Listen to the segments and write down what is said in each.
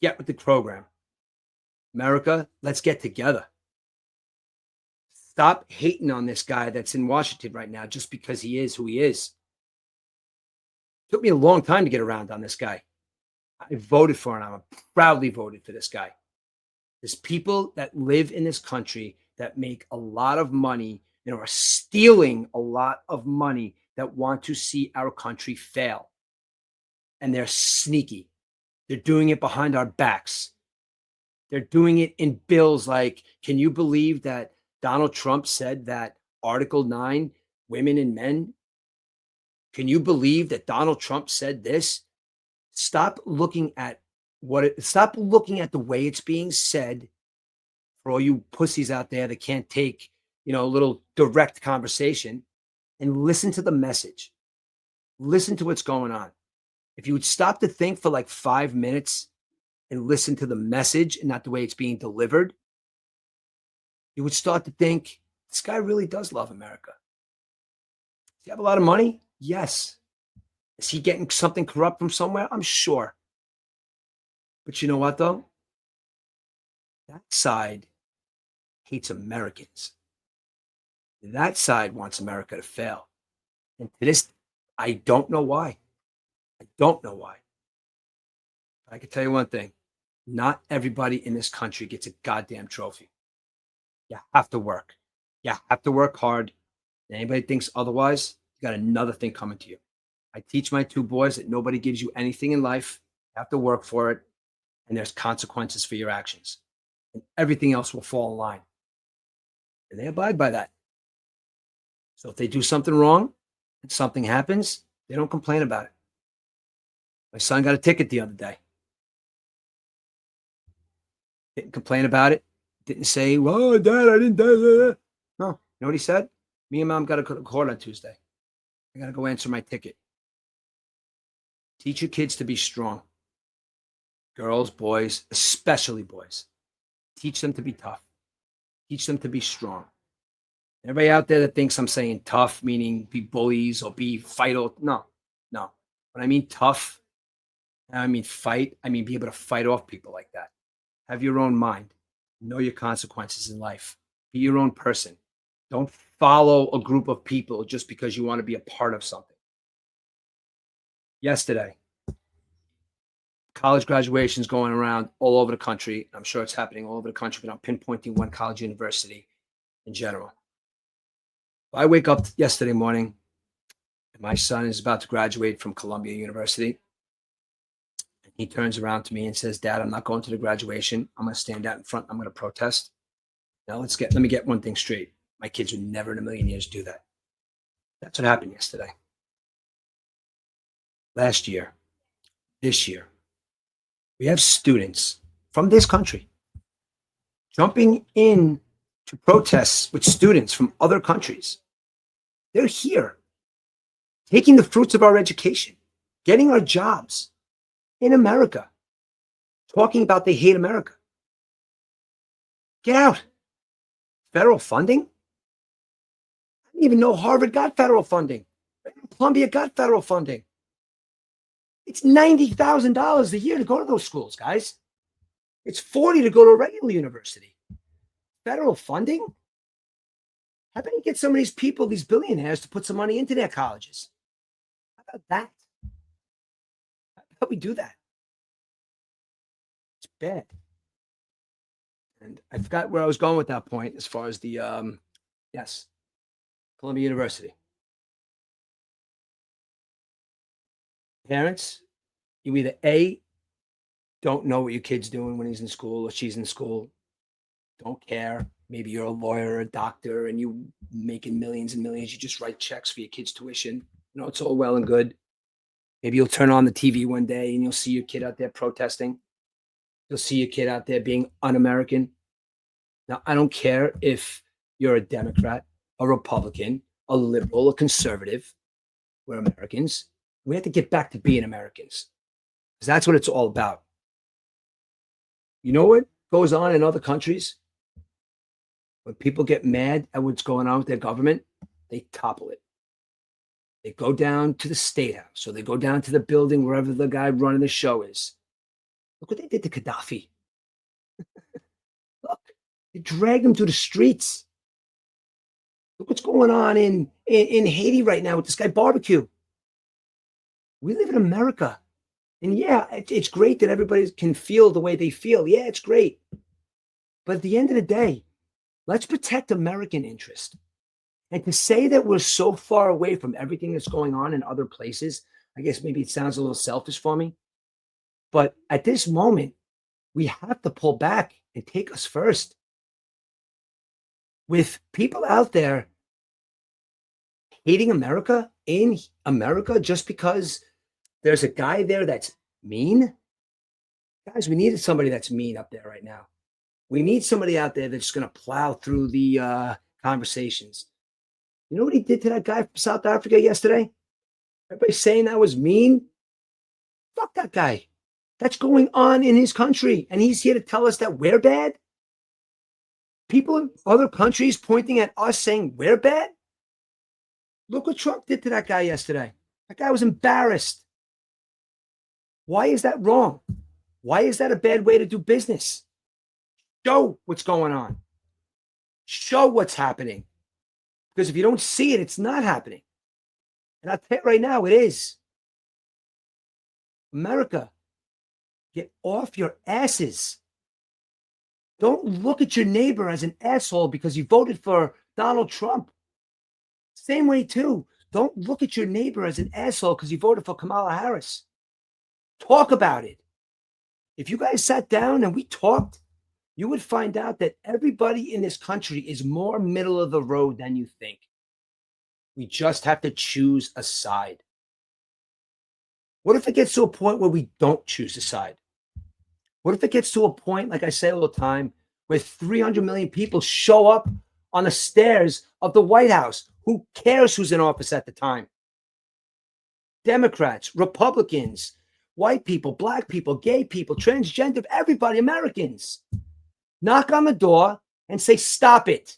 Get with the program. America, let's get together. Stop hating on this guy that's in Washington right now just because he is who he is. It took me a long time to get around on this guy. I voted for him. I proudly voted for this guy. There's people that live in this country that make a lot of money and are stealing a lot of money that want to see our country fail. And they're sneaky. They're doing it behind our backs. They're doing it in bills like, can you believe that Donald Trump said that Article 9, women and men? Can you believe that Donald Trump said this? Stop looking at stop looking at the way it's being said for all you pussies out there that can't take, a little direct conversation, and listen to the message. Listen to what's going on. If you would stop to think for like 5 minutes and listen to the message and not the way it's being delivered, you would start to think, this guy really does love America. Does he have a lot of money? Yes. Is he getting something corrupt from somewhere? I'm sure. But you know what, though? That side hates Americans. That side wants America to fail. And to this, I don't know why. I don't know why. I can tell you one thing. Not everybody in this country gets a goddamn trophy. You have to work. You have to work hard. Anybody thinks otherwise, you got another thing coming to you. I teach my two boys that nobody gives you anything in life. You have to work for it. And there's consequences for your actions. And everything else will fall in line. And they abide by that. So if they do something wrong and something happens, they don't complain about it. My son got a ticket the other day. Didn't complain about it. Didn't say, well, Dad, I didn't. No. You know what he said? Me and Mom got to go to court on Tuesday. I got to go answer my ticket. Teach your kids to be strong. Girls, boys, especially boys. Teach them to be tough. Teach them to be strong. Everybody out there that thinks I'm saying tough, meaning be bullies or be fight. No. When I mean tough, I mean fight. I mean be able to fight off people like that. Have your own mind. Know your consequences in life. Be your own person. Don't follow a group of people just because you want to be a part of something. Yesterday, college graduations going around all over the country. I'm sure it's happening all over the country, but I'm pinpointing one college university in general. I wake up yesterday morning, and my son is about to graduate from Columbia University. And he turns around to me and says, Dad, I'm not going to the graduation. I'm going to stand out in front. I'm going to protest. Now let me get one thing straight. My kids would never in a million years do that. That's what happened yesterday. Last year, this year, we have students from this country jumping in to protests with students from other countries. They're here, taking the fruits of our education, getting our jobs in America, talking about they hate America. Get out. Federal funding? I didn't even know Harvard got federal funding. Columbia got federal funding. It's $90,000 a year to go to those schools, guys. It's $40,000 to go to a regular university. Federal funding? How about you get some of these people, these billionaires, to put some money into their colleges? How about that? How about we do that? It's bad. And I forgot where I was going with that point as far as the, yes, Columbia University. Parents, you either A, don't know what your kid's doing when he's in school or she's in school, don't care. Maybe you're a lawyer or a doctor and you making millions and millions. You just write checks for your kid's tuition. It's all well and good. Maybe you'll turn on the TV one day and you'll see your kid out there protesting. You'll see your kid out there being un-American. Now, I don't care if you're a Democrat, a Republican, a liberal, a conservative. We're Americans. We have to get back to being Americans because that's what it's all about. You know what goes on in other countries? When people get mad at what's going on with their government, they topple it. They go down to the State House, or they go down to the building wherever the guy running the show is. Look what they did to Gaddafi. Look, they dragged him to the streets. Look what's going on in Haiti right now with this guy barbecue. We live in America. And yeah, it's great that everybody can feel the way they feel. Yeah, it's great. But at the end of the day, let's protect American interest. And to say that we're so far away from everything that's going on in other places, I guess maybe it sounds a little selfish for me. But at this moment, we have to pull back and take us first. With people out there hating America in America just because there's a guy there that's mean. Guys, we needed somebody that's mean up there right now. We need somebody out there that's going to plow through the conversations. You know what he did to that guy from South Africa yesterday? Everybody saying that was mean. Fuck that guy. That's going on in his country. And he's here to tell us that we're bad. People in other countries pointing at us saying we're bad. Look what Trump did to that guy yesterday. That guy was embarrassed. Why is that wrong? Why is that a bad way to do business? Show what's going on. Show what's happening. Because if you don't see it, it's not happening. And I'll tell you right now, it is. America, get off your asses. Don't look at your neighbor as an asshole because you voted for Donald Trump. Same way, too. Don't look at your neighbor as an asshole because you voted for Kamala Harris. Talk about it. If you guys sat down and we talked, you would find out that everybody in this country is more middle of the road than you think. We just have to choose a side. What if it gets to a point where we don't choose a side? What if it gets to a point, like I say all the time, where 300 million people show up on the stairs of the White House? Who cares who's in office at the time? Democrats, Republicans, white people, black people, gay people, transgender, everybody, Americans. Knock on the door and say, stop it.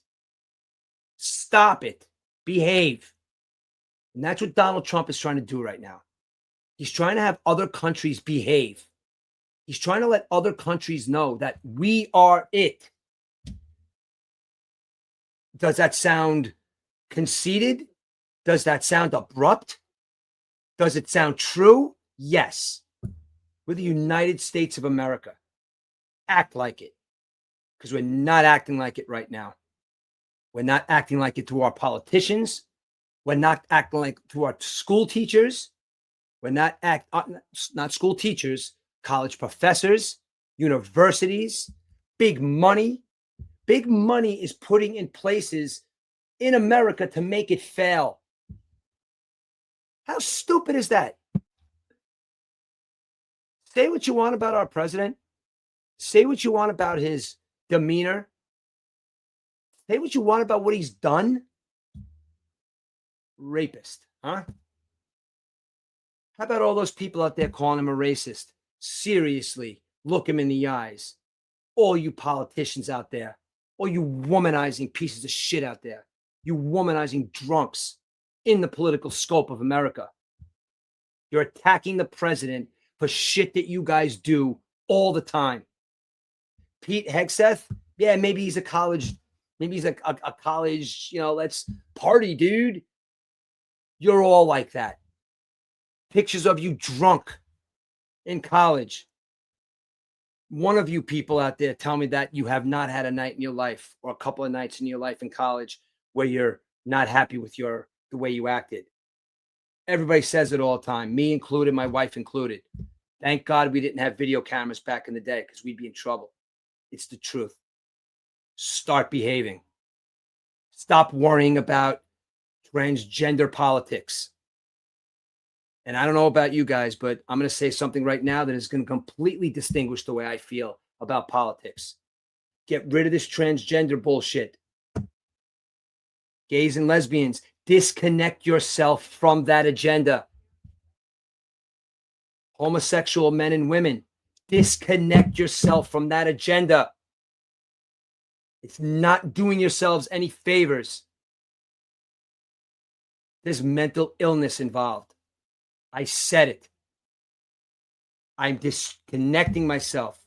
Stop it. Behave. And that's what Donald Trump is trying to do right now. He's trying to have other countries behave. He's trying to let other countries know that we are it. Does that sound conceited? Does that sound abrupt? Does it sound true? Yes. We're the United States of America. Act like it. Because we're not acting like it right now. We're not acting like it to our politicians. We're not acting like to our school teachers. We're not school teachers, college professors, universities, big money. Big money is putting in places in America to make it fail. How stupid is that? Say what you want about our president. Say what you want about his demeanor. Say what you want about what he's done. Rapist, huh? How about all those people out there calling him a racist? Seriously, look him in the eyes. All you politicians out there, all you womanizing pieces of shit out there, you womanizing drunks in the political scope of America. You're attacking the president for shit that you guys do all the time. Pete Hegseth, yeah, maybe he's a college, college, let's party, dude. You're all like that. Pictures of you drunk in college. One of you people out there tell me that you have not had a night in your life or a couple of nights in your life in college where you're not happy with the way you acted. Everybody says it all the time, me included, my wife included. Thank God we didn't have video cameras back in the day because we'd be in trouble. It's the truth. Start behaving. Stop worrying about transgender politics. And I don't know about you guys, but I'm going to say something right now that is going to completely distinguish the way I feel about politics. Get rid of this transgender bullshit. Gays and lesbians, disconnect yourself from that agenda. Homosexual men and women, disconnect yourself from that agenda. It's not doing yourselves any favors. There's mental illness involved. I said it. I'm disconnecting myself.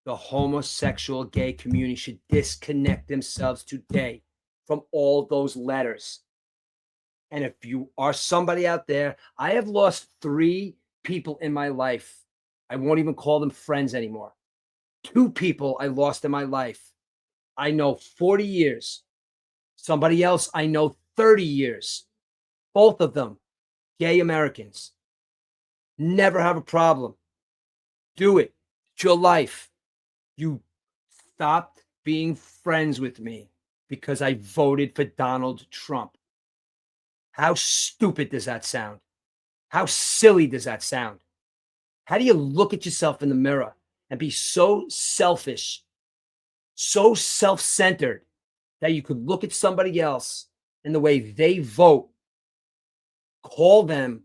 The homosexual gay community should disconnect themselves today from all those letters. And if you are somebody out there, I have lost 3 people in my life. I won't even call them friends anymore. 2 people I lost in my life. I know 40 years. Somebody else I know 30 years. Both of them gay Americans. Never have a problem. Do it. It's your life. You stopped being friends with me because I voted for Donald Trump. How stupid does that sound? How silly does that sound? How do you look at yourself in the mirror and be so selfish, so self centered that you could look at somebody else and the way they vote, call them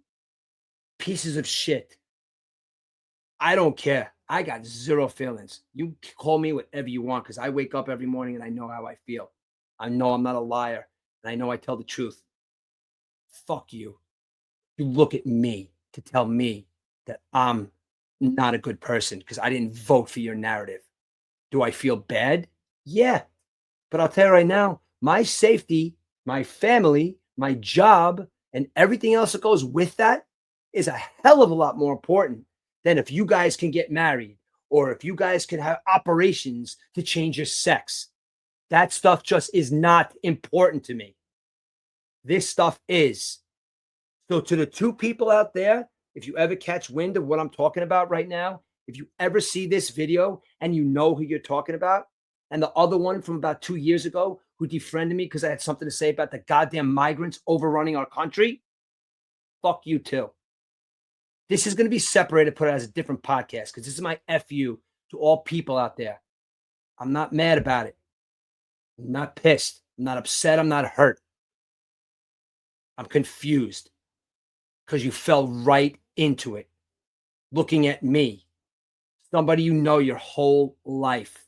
pieces of shit? I don't care. I got zero feelings. You call me whatever you want because I wake up every morning and I know how I feel. I know I'm not a liar and I know I tell the truth. Fuck you. You look at me to tell me that I'm not a good person because I didn't vote for your narrative. Do I feel bad? Yeah. But I'll tell you right now, my safety, my family, my job, and everything else that goes with that is a hell of a lot more important than if you guys can get married or if you guys can have operations to change your sex. That stuff just is not important to me. This stuff is. So, to the 2 people out there, if you ever catch wind of what I'm talking about right now, if you ever see this video and you know who you're talking about, and the other one from about 2 years ago who defriended me because I had something to say about the goddamn migrants overrunning our country, fuck you too. This is going to be separated, put it as a different podcast because this is my FU to all people out there. I'm not mad about it. I'm not pissed. I'm not upset. I'm not hurt. I'm confused because you fell right into it. Looking at me, somebody you know your whole life,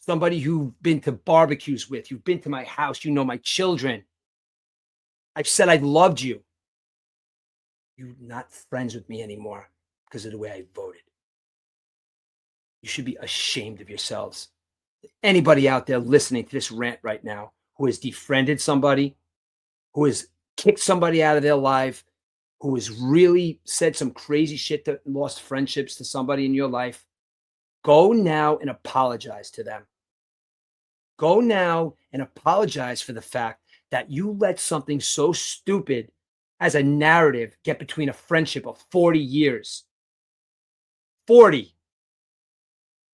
somebody you've been to barbecues with, you've been to my house, you know my children. I've said I loved you. You're not friends with me anymore because of the way I voted. You should be ashamed of yourselves. Anybody out there listening to this rant right now who has defriended somebody, who has kicked somebody out of their life, who has really said some crazy shit that lost friendships to somebody in your life, go now and apologize to them. Go now and apologize for the fact that you let something so stupid as a narrative get between a friendship of 40 years. 40.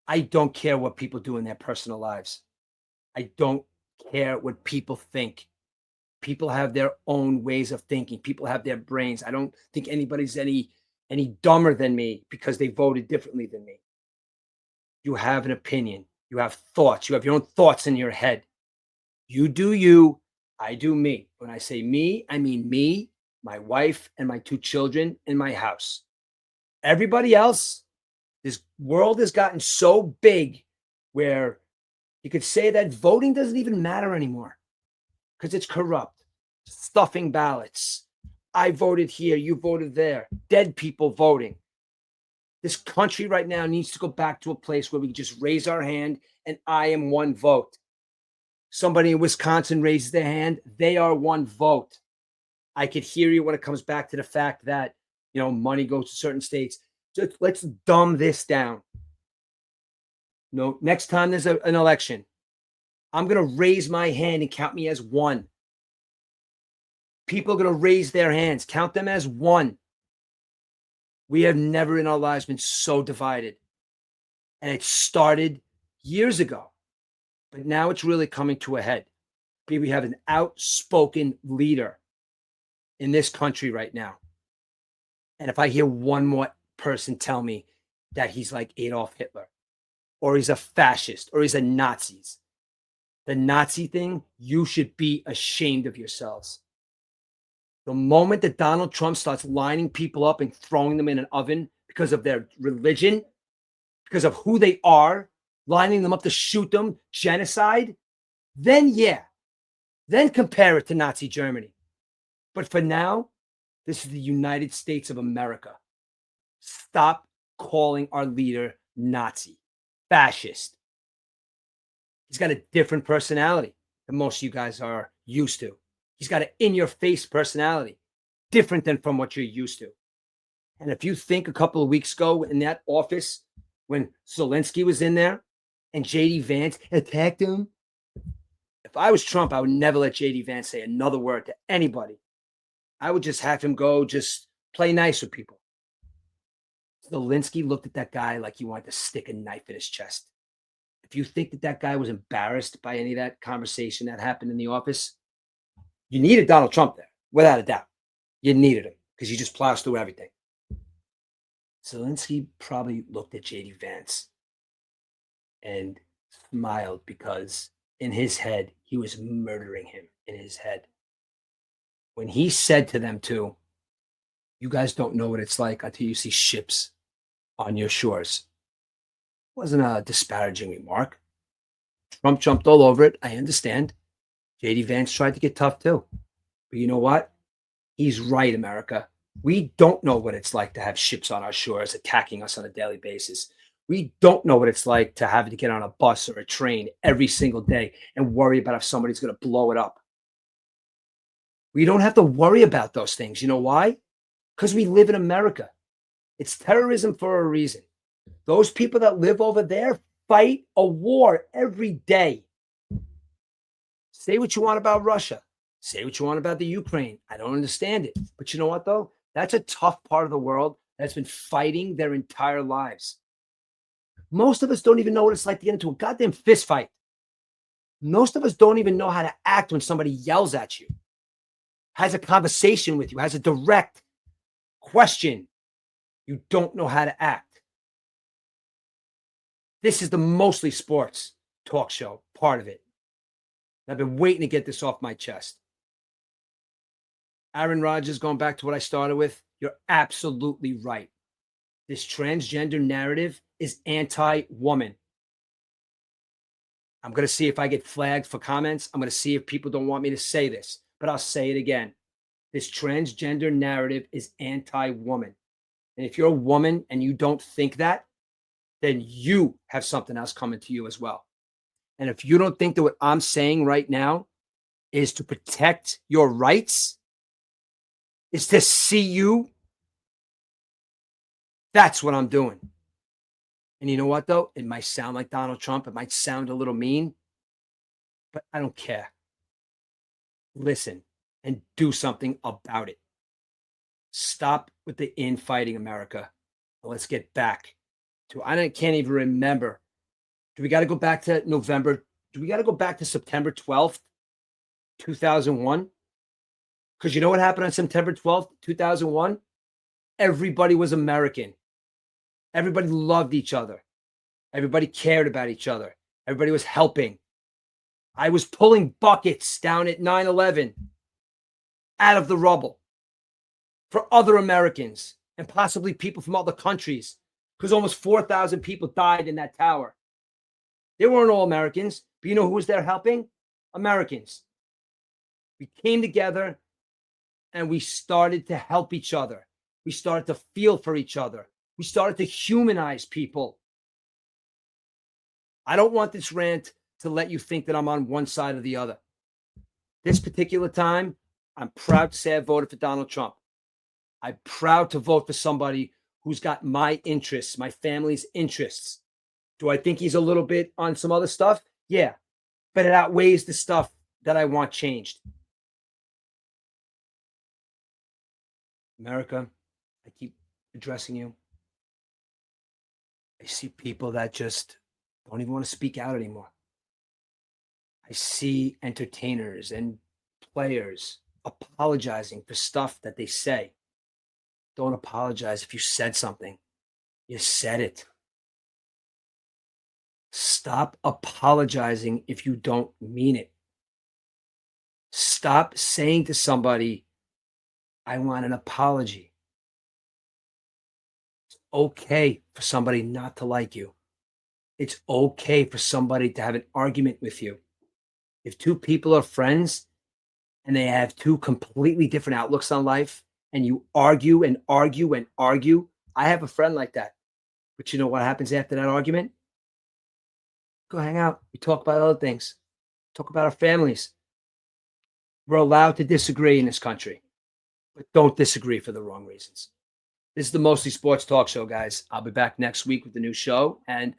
I don't care what people do in their personal lives. I don't care what people think. People have their own ways of thinking. People have their brains. I don't think anybody's any dumber than me because they voted differently than me. You have an opinion. You have thoughts. You have your own thoughts in your head. You do you. I do me. When I say me, I mean me, my wife, and my 2 children in my house. Everybody else, this world has gotten so big where you could say that voting doesn't even matter anymore because it's corrupt. Stuffing ballots. I voted here, you voted there. Dead people voting. This country right now needs to go back to a place where we just raise our hand and I am one vote. Somebody in Wisconsin raises their hand, they are one vote. I could hear you when it comes back to the fact that, money goes to certain states. Just let's dumb this down. No, next time there's an election, I'm going to raise my hand and count me as one. People are going to raise their hands, count them as one. We have never in our lives been so divided. And it started years ago, but now it's really coming to a head. We have an outspoken leader in this country right now. And if I hear one more person tell me that he's like Adolf Hitler, or he's a fascist, or he's a Nazi, the Nazi thing, you should be ashamed of yourselves. The moment that Donald Trump starts lining people up and throwing them in an oven because of their religion, because of who they are, lining them up to shoot them, genocide, then then compare it to Nazi Germany. But for now, this is the United States of America. Stop calling our leader Nazi, fascist. He's got a different personality than most of you guys are used to. He's got an in-your-face personality, different than from what you're used to. And if you think a couple of weeks ago in that office when Zelensky was in there and JD Vance attacked him, if I was Trump, I would never let JD Vance say another word to anybody. I would just have him go just play nice with people. Zelensky looked at that guy like he wanted to stick a knife in his chest. If you think that that guy was embarrassed by any of that conversation that happened in the office, you needed Donald Trump there, without a doubt. You needed him because he just plows through everything. Zelensky probably looked at JD Vance and smiled because in his head, he was murdering him in his head. When he said to them too, you guys don't know what it's like until you see ships on your shores. It wasn't a disparaging remark. Trump jumped all over it. I understand. JD Vance tried to get tough too. But you know what? He's right, America. We don't know what it's like to have ships on our shores attacking us on a daily basis. We don't know what it's like to have to get on a bus or a train every single day and worry about if somebody's going to blow it up. We don't have to worry about those things. You know why? Because we live in America. It's terrorism for a reason. Those people that live over there fight a war every day. Say what you want about Russia. Say what you want about the Ukraine. I don't understand it. But you know what, though? That's a tough part of the world that's been fighting their entire lives. Most of us don't even know what it's like to get into a goddamn fist fight. Most of us don't even know how to act when somebody yells at you, has a conversation with you, has a direct question. You don't know how to act. This is the mostly sports talk show part of it. I've been waiting to get this off my chest. Aaron Rodgers, going back to what I started with, you're absolutely right. This transgender narrative is anti-woman. I'm going to see if I get flagged for comments. I'm going to see if people don't want me to say this, but I'll say it again. This transgender narrative is anti-woman. And if you're a woman and you don't think that, then you have something else coming to you as well. And if you don't think that what I'm saying right now is to protect your rights, is to see you, that's what I'm doing. And you know what, though? It might sound like Donald Trump. It might sound a little mean, but I don't care. Listen and do something about it. Stop with the infighting, America. Let's get back to, I can't even remember. Do we got to go back to November? Do we got to go back to September 12th, 2001? Because you know what happened on September 12th, 2001? Everybody was American. Everybody loved each other. Everybody cared about each other. Everybody was helping. I was pulling buckets down at 9/11 out of the rubble for other Americans and possibly people from other countries, because almost 4,000 people died in that tower. They weren't all Americans, but you know who was there helping? Americans. We came together and we started to help each other. We started to feel for each other. We started to humanize people. I don't want this rant to let you think that I'm on one side or the other. This particular time, I'm proud to say I voted for Donald Trump. I'm proud to vote for somebody who's got my interests, my family's interests. Do I think he's a little bit on some other stuff? Yeah, but it outweighs the stuff that I want changed. America, I keep addressing you. I see people that just don't even want to speak out anymore. I see entertainers and players apologizing for stuff that they say. Don't apologize if you said something. You said it. Stop apologizing if you don't mean it. Stop saying to somebody, I want an apology. It's okay for somebody not to like you. It's okay for somebody to have an argument with you. If two people are friends and they have two completely different outlooks on life, and you argue and argue and argue, I have a friend like that. But you know what happens after that argument? Go hang out. We talk about other things. Talk about our families. We're allowed to disagree in this country, but don't disagree for the wrong reasons. This is the Mostly Sports Talk Show, guys. I'll be back next week with a new show. And